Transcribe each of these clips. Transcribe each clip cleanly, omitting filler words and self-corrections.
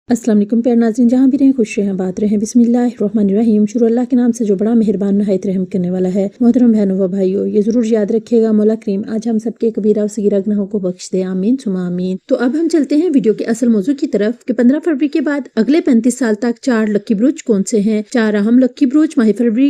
अस्सलाम वालेकुम प्यारे नाज़रीन, जहाँ भी रहें खुश रहें बात रहें। बिस्मिल्लाहिर्रहमानिर्रहीम। शुरू अल्लाह के नाम से जो बड़ा मेहरबान नहायत रहम करने वाला है। मोहतरम बहनों व भाइयों, ये जरूर याद रखिएगा, मौला करीम आज हम सबके कबीरा और सगीरा गुनाहों को बख्श दे, आमीन सुमा आमीन। तो अब हम चलते हैं वीडियो के असल मौजू की तरफ कि 15 फरवरी के बाद अगले 35 साल तक 4 लक्की बुरुज कौन से हैं। 4 अहम लक्की बुरुज माह फरवरी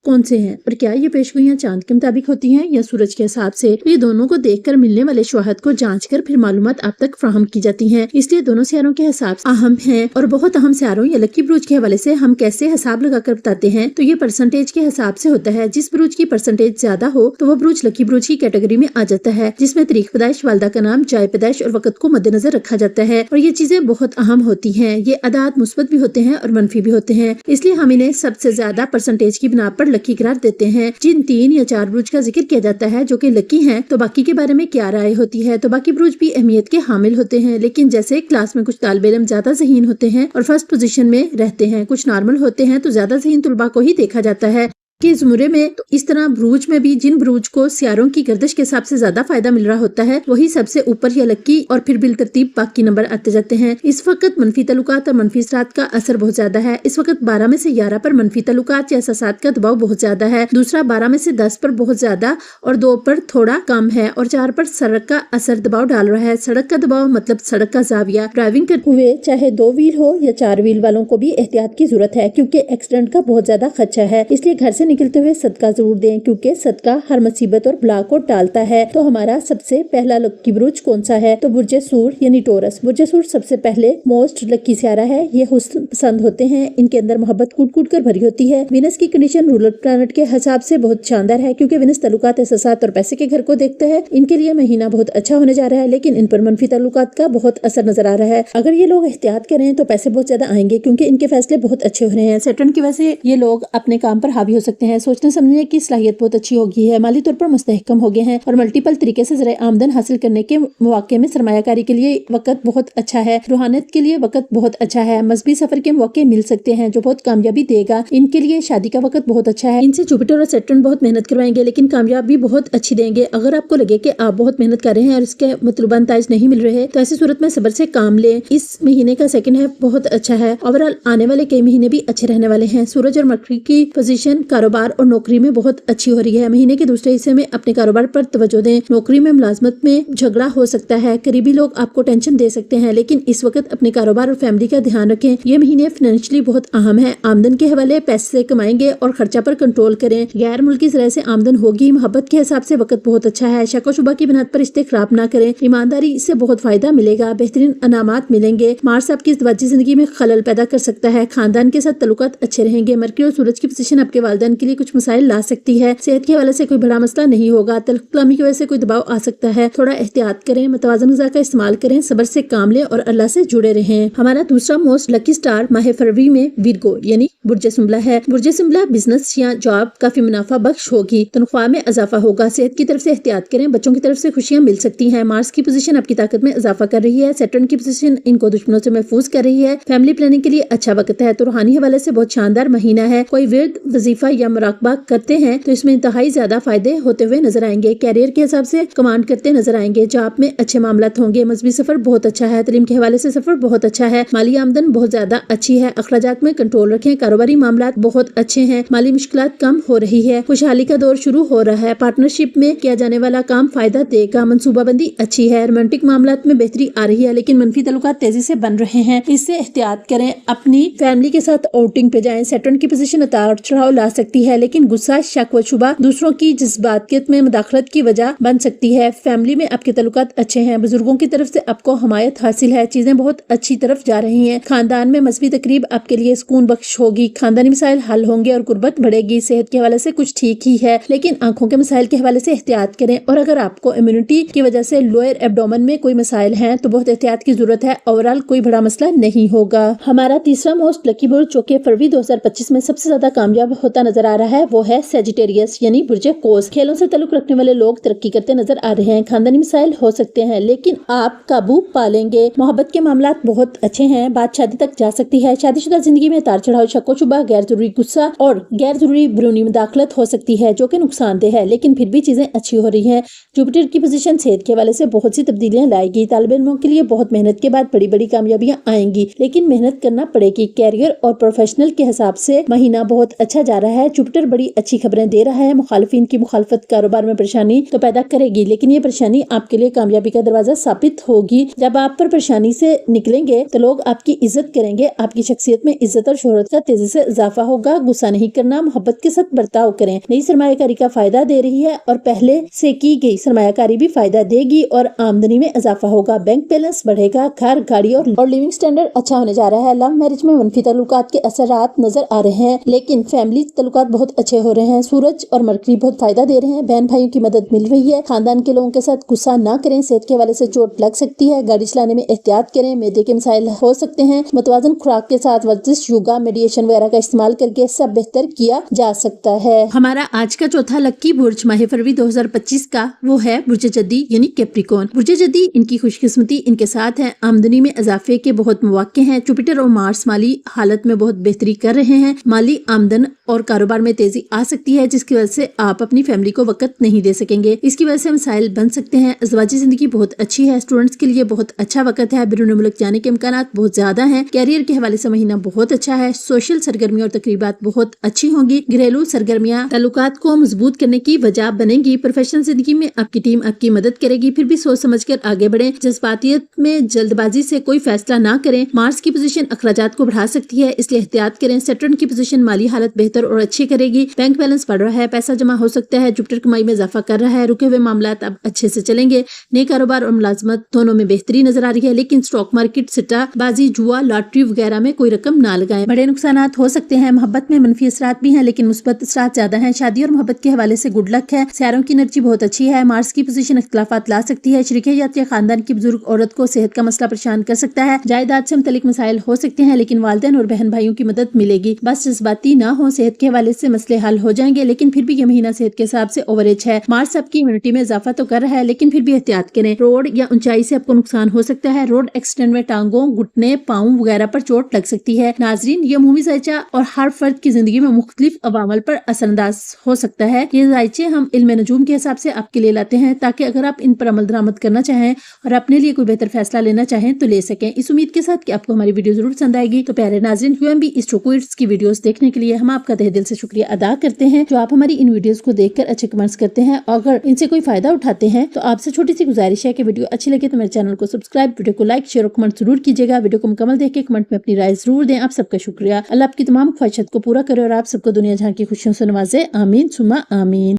कौन से हैं और क्या ये पेशगोइयां चांद के मुताबिक होती हैं या सूरज के हिसाब से। ये दोनों को देखकर मिलने वाले शवाहद को जांचकर फिर मालूमात आप तक फ्राहम की जाती हैं। इसलिए दोनों सियारों के हिसाब अहम हैं और बहुत अहम सियारों या लक्की बुरुज के हवाले से हम कैसे हिसाब लगाकर बताते हैं। तो ये परसेंटेज के हिसाब से होता है। जिस बुरुज की परसेंटेज ज्यादा हो तो वो बुरुज लक्की बुरुज की कैटेगरी में आ जाता है, जिसमें तारीख पैदाइश, वालदा का नाम, जाए पैदाइश और वक्त को मद्देनजर रखा जाता है। और ये चीजें बहुत अहम होती हैं। ये अदाद मुस्बत भी होते हैं और मनफी भी होते हैं, इसलिए हम इन्हें सबसे ज्यादा परसेंटेज की बिना पर लक्की करार देते हैं। जिन 3 या 4 बुरुज का जिक्र किया जाता है जो कि लकी हैं, तो बाकी के बारे में क्या राय होती है। तो बाकी बुरुज भी अहमियत के हामिल होते हैं, लेकिन जैसे क्लास में कुछ तालिब इल्म ज्यादा ज़हीन होते हैं और फर्स्ट पोजीशन में रहते हैं, कुछ नॉर्मल होते हैं, तो ज्यादा ज़हीन तुलबा को ही देखा जाता है कि जुमरे में। तो इस तरह बुरुज में भी जिन बुरुज को सियारों की गर्दिश के हिसाब से ज्यादा फायदा मिल रहा होता है वही सबसे ऊपर या लक्की और फिर बिल तरतीब बाकी नंबर आते जाते हैं। इस वक्त मनफी तल्लुकात और मनफी असरात का असर बहुत ज्यादा है। इस वक्त 12 में से 11 पर मनफी तल्लुकात या एहसासात का दबाव बहुत ज्यादा है। दूसरा 12 में से 10 पर बहुत ज्यादा और 2 पर थोड़ा कम है और 4 पर सड़क का असर दबाव डाल रहा है। सड़क का दबाव मतलब सड़क का जाविया। ड्राइविंग करते हुए चाहे 2 व्हील हो या 4 व्हील वालों को भी एहतियात की जरूरत है, क्योंकि एक्सीडेंट का बहुत ज्यादा खदशा है। इसलिए घर से निकलते हुए सदका जरूर दें, क्योंकि सदका हर मुसीबत और बला को टालता है। तो हमारा सबसे पहला लक्की बुरुज कौन सा है। तो बुर्ज सूर यानी टोरस। बुर्ज सूर सबसे पहले मोस्ट लक्की सियारा है। ये हुस्न पसंद होते हैं, इनके अंदर मोहब्बत कूट कूट कर भरी होती है। विनस की कंडीशन रूलर प्लैनेट के हिसाब से बहुत शानदार है, क्योंकि विनस तल्लुकात, एहसासात और पैसे के घर को देखता है। इनके लिए महीना बहुत अच्छा होने जा रहा है, लेकिन इन पर मनफी तल्लुकात का बहुत असर नजर आ रहा है। अगर ये लोग एहतियात करें तो पैसे बहुत ज्यादा आएंगे, क्योंकि इनके फैसले बहुत अच्छे हो रहे हैं। सैटर्न की वजह से ये लोग अपने काम पर हावी हो सकते हैं। सोचने समझने की सलाहियत बहुत अच्छी होगी है। माली तौर पर मुस्तहकम हो गए हैं और मल्टीपल तरीके से ज़राए आमदन हासिल करने के मौके में सरमायाकारी के लिए वक्त बहुत अच्छा है। रूहानियत के लिए वक्त बहुत अच्छा है। मजहबी सफर के मौके मिल सकते हैं जो बहुत कामयाबी देगा। इनके लिए शादी का वक्त बहुत अच्छा है। इनसे जुपिटर और सैटर्न बहुत मेहनत करवाएंगे, लेकिन कामयाबी बहुत अच्छी देंगे। अगर आपको लगे कि आप बहुत मेहनत कर रहे हैं और इसके मतलूबा नताइज नहीं मिल रहे, तो ऐसी सूरत में सब्र से काम ले। इस महीने का सेकंड हाफ बहुत अच्छा है। ओवरऑल आने वाले कई महीने भी अच्छे रहने वाले हैं। सूरज और मरकरी की पोजीशन कारोबार और नौकरी में बहुत अच्छी हो रही है। महीने के दूसरे हिस्से में अपने कारोबार पर तवज्जो दें। नौकरी में मुलाजमत में झगड़ा हो सकता है, करीबी लोग आपको टेंशन दे सकते हैं, लेकिन इस वक्त अपने कारोबार और फैमिली का ध्यान रखें। ये महीने फाइनेंशियली बहुत अहम है। आमदन के हवाले पैसे कमाएंगे और खर्चा पर कंट्रोल करें। गैर मुल्की ज़राए से आमदन होगी। मोहब्बत के हिसाब से वक्त बहुत अच्छा है। शक व शुबा की बिना पर रिश्ते खराब ना करें। ईमानदारी से बहुत फायदा मिलेगा। बेहतरीन अनामात मिलेंगे। मार्स आपकी इज़्दिवाजी जिंदगी में खलल पैदा कर सकता है। खानदान के साथ तल्लुकात अच्छे रहेंगे। मरकरी और सूरज की पोजीशन आपके वालिदैन के लिए कुछ मसाइल ला सकती है। सेहत के हवाले से कोई बड़ा मसला नहीं होगा। तलख्कलामी की वजह से कोई दबाव आ सकता है, थोड़ा एहतियात करें। मुतवाज़न ग़िज़ा का इस्तेमाल करें। सब्र से काम लें और अल्लाह से जुड़े रहें। हमारा दूसरा मोस्ट लकी स्टार माह फरवरी में विरगो यानी बुर्ज सुंबला है। बुर्ज सुंबला बिजनेस या जॉब काफी मुनाफा बख्श होगी। तनख्वाह में इजाफा होगा। सेहत की तरफ से एहतियात करें। बच्चों की तरफ से खुशियां मिल सकती हैं। मार्स की पोजीशन आपकी ताकत में इजाफा कर रही है। सैटर्न की पोजीशन इनको दुश्मनों से महफूज कर रही है। फैमिली प्लानिंग के लिए अच्छा वक्त है। तो रूहानी हवाले से बहुत शानदार महीना है। कोई विर्द वजीफा या मुराकबा करते हैं तो इसमें इंतहाई ज्यादा फायदे होते हुए नजर आएंगे। कैरियर के हिसाब से कमांड करते नजर आएंगे। जॉब में अच्छे मामलात होंगे। मजहबी सफर बहुत अच्छा है। तालीम के हवाले से सफर बहुत अच्छा है। माली आमदन बहुत ज्यादा अच्छी है। अखराजात में कंट्रोल रखें। कारोबारी मामलात बहुत अच्छे हैं। माली मुश्किलात कम हो रही है। खुशहाली का दौर शुरू हो रहा है। पार्टनरशिप में किया जाने वाला काम फायदा देगा। मनसूबाबंदी अच्छी है। रोमांटिक मामलात में बेहतरी आ रही है, लेकिन मनफी तल्लुकात तेजी से बन रहे हैं। इससे एहतियात करें। अपनी फैमिली के साथ आउटिंग पे जाएं। सैटर्न की पोजीशन उतार चढ़ाव ला सकती है, लेकिन गुस्सा, शक व शुबा दूसरों की जज्बातियत में मुदाखलत की वजह बन सकती है। फैमिली में आपके तल्लुकात अच्छे हैं। बुजुर्गों की तरफ से आपको हमायत हासिल है। चीजें बहुत अच्छी तरफ जा रही हैं। खानदान में मजहबी तकरीब आपके लिए सुकून बख्श होगी। खानदानी मसाइल हल होंगे और गुर्बत बढ़ेगी। सेहत के हवाले से कुछ ठीक ही है, लेकिन आंखों के मसाइल के हवाले से एहतियात करें। और अगर आपको इम्यूनिटी की वजह से लोअर एब्डोमेन में कोई मसाइल हैं तो बहुत एहतियात की जरूरत है। ओवरऑल कोई बड़ा मसला नहीं होगा। हमारा तीसरा मोस्ट लकी बुरुज जो कि फरवरी 2025 में सबसे ज्यादा कामयाब होता नजर नजर आ रहा है वो है सेजिटेरियस यानी बुर्ज कोस। खेलों से ताल्लुक रखने वाले लोग तरक्की करते नजर आ रहे हैं। खानदानी मसाइल हो सकते हैं लेकिन आप काबू पा लेंगे। मोहब्बत के मामलात बहुत अच्छे हैं, बात शादी तक जा सकती है। शादीशुदा जिंदगी में तार चढ़ाव, शक व शुबा, गैर जरूरी गुस्सा और गैर जरूरी बैरूनी मुदाखलत हो सकती है जो कि नुकसानदेह है, लेकिन फिर भी चीजें अच्छी हो रही हैं। जुपिटर की पोजीशन सेहत के हवाले से बहुत सी तब्दीलियां लाएगी। तालिब इल्मों के लिए बहुत मेहनत के बाद बड़ी बड़ी कामयाबियां आएंगी, लेकिन मेहनत करना पड़ेगी। कैरियर और प्रोफेशनल के हिसाब से महीना बहुत अच्छा जा रहा है। जुपिटर बड़ी अच्छी खबरें दे रहा है। मुखालिफिन की मुखालफत कारोबार में परेशानी तो पैदा करेगी, लेकिन ये परेशानी आपके लिए कामयाबी का दरवाजा साबित होगी। जब आप पर परेशानी से निकलेंगे तो लोग आपकी इज्जत करेंगे। आपकी शख्सियत में इज्जत और शोहरत का तेजी से इजाफा होगा। गुस्सा नहीं करना, मोहब्बत के साथ बर्ताव करें। नई सरमायाकारी का फायदा दे रही है और पहले से की गई सरमायाकारी भी फायदा देगी और आमदनी में इजाफा होगा। बैंक बैलेंस बढ़ेगा। घर, गाड़ी और लिविंग स्टैंडर्ड अच्छा होने जा रहा है। लव मैरिज में मनफी ताल्लुकात के असरात नजर आ रहे हैं, लेकिन फैमिली ताल्लुकात बहुत अच्छे हो रहे हैं। सूरज और मरकरी बहुत फायदा दे रहे हैं। बहन भाइयों की मदद मिल रही है। खानदान के लोगों के साथ गुस्सा ना करें। सेहत के हवाले से चोट लग सकती है। गाड़ी चलाने में एहतियात करें। मैदे के मसाइल हो सकते हैं। मुतवाजन खुराक के साथ वर्जिश, योगा, मेडिटेशन वगैरह का इस्तेमाल करके सब बेहतर किया जा सकता है। हमारा आज का चौथा लक्की बुर्ज माह फरवरी 2025 का वो है बुर्ज जद्दी यानी कैप्रिकॉर्न। बुर्ज जद्दी इनकी खुशकिस्मती इनके साथ है। आमदनी में इजाफे के बहुत मौके हैं। जुपिटर और मार्स माली हालत में बहुत बेहतरी कर रहे हैं। माली आमदन और कारोबार में तेजी आ सकती है, जिसकी वजह से आप अपनी फैमिली को वक्त नहीं दे सकेंगे। इसकी वजह से मसाइल बन सकते हैं। अज़वाजी जिंदगी बहुत अच्छी है। स्टूडेंट्स के लिए बहुत अच्छा वक्त है। बैरून मुल्क जाने के इम्कानात बहुत ज्यादा हैं। कैरियर के हवाले से महीना बहुत अच्छा है। सोशल सरगर्मियों और तकरीबात बहुत अच्छी होंगी। घरेलू सरगर्मियां ताल्लुकात को मजबूत करने की वजह बनेंगी। प्रोफेशनल जिंदगी में आपकी टीम आपकी मदद करेगी, फिर भी सोच समझकर आगे बढ़ें। जज्बातियत में जल्दबाजी से कोई फैसला ना करें। मार्स की पोजीशन अखराजात को बढ़ा सकती है, इसलिए एहतियात करें। सैटर्न की पोजीशन माली हालत बेहतर और अच्छी करेगी। बैंक बैलेंस बढ़ रहा है, पैसा जमा हो सकता है। जुपिटर कमाई में इजाफा कर रहा है। रुके हुए मामलात अब अच्छे से चलेंगे। नए कारोबार और मुलाजमत दोनों में बेहतरी नजर आ रही है, लेकिन स्टॉक मार्केट, सिट्टा बाजी, जुआ, लॉटरी वगैरह में कोई रकम ना लगाएं। बड़े नुकसानात हो सकते हैं। मोहब्बत में मनफी असरात भी हैं, लेकिन मुस्बत असरात ज्यादा हैं। शादी और मोहब्बत के हवाले से गुड लक है। सियारों की एनर्जी बहुत अच्छी है। मार्स की पोजीशन इख्तिलाफात ला सकती है। शरीकियत या खानदान की बुजुर्ग औरत को सेहत का मसला परेशान कर सकता है। जायदाद से मुतल्लिक मसाइल हो सकते हैं, लेकिन वालिदैन और बहन भाइयों की मदद मिलेगी। बस जज्बाती ना हो। सेहत के हवाले से मसले हल हो जाएंगे, लेकिन फिर भी ये महीना सेहत के हिसाब से ओवरेज है। मार्स आपकी इम्यूनिटी में इजाफा तो कर रहा है, लेकिन फिर भी एहतियात करें। रोड या ऊंचाई से आपको नुकसान हो सकता है। रोड एक्सीडेंट में टांगों, घुटने, पाँव वगैरह पर चोट लग सकती है। नाजरीन, ये अमूमी जायचा और हर फर्द की जिंदगी में मुख्तलिफ अवामल पर असरअंदाज हो सकता है। ये जायचे हम इल्म नजूम के हिसाब से आपके लिए लाते हैं, ताकि अगर आप इन पर अमल दरामद करना चाहें और अपने लिए कोई बेहतर फैसला लेना चाहें तो ले सकें। इस उम्मीद के साथ कि आपको हमारी वीडियो जरूर पसंद आएगी। तो प्यारे नाज़रीन, UMB एस्ट्रोक्विड्स की वीडियोस देखने के लिए हम आपका तहे दिल से शुक्रिया अदा करते हैं, जो आप हमारी इन वीडियोस को देखकर अच्छे कमेंट्स करते हैं। अगर इनसे कोई फायदा उठाते हैं तो आपसे छोटी सी गुजारिश है कि वीडियो अच्छी लगे तो मेरे चैनल को सब्सक्राइब, वीडियो को लाइक, शेयर और कमेंट जरूर कीजिएगा। वीडियो को मुकम्मल देख के कमेंट में अपनी राय जरूर दें। आप सबका शुक्रिया। अल्लाह आपकी तमाम ख्वाहिशात को पूरा करे और आप सबको दुनिया जहां की खुशियों से नवाजे। आमीन सुम्मा आमीन।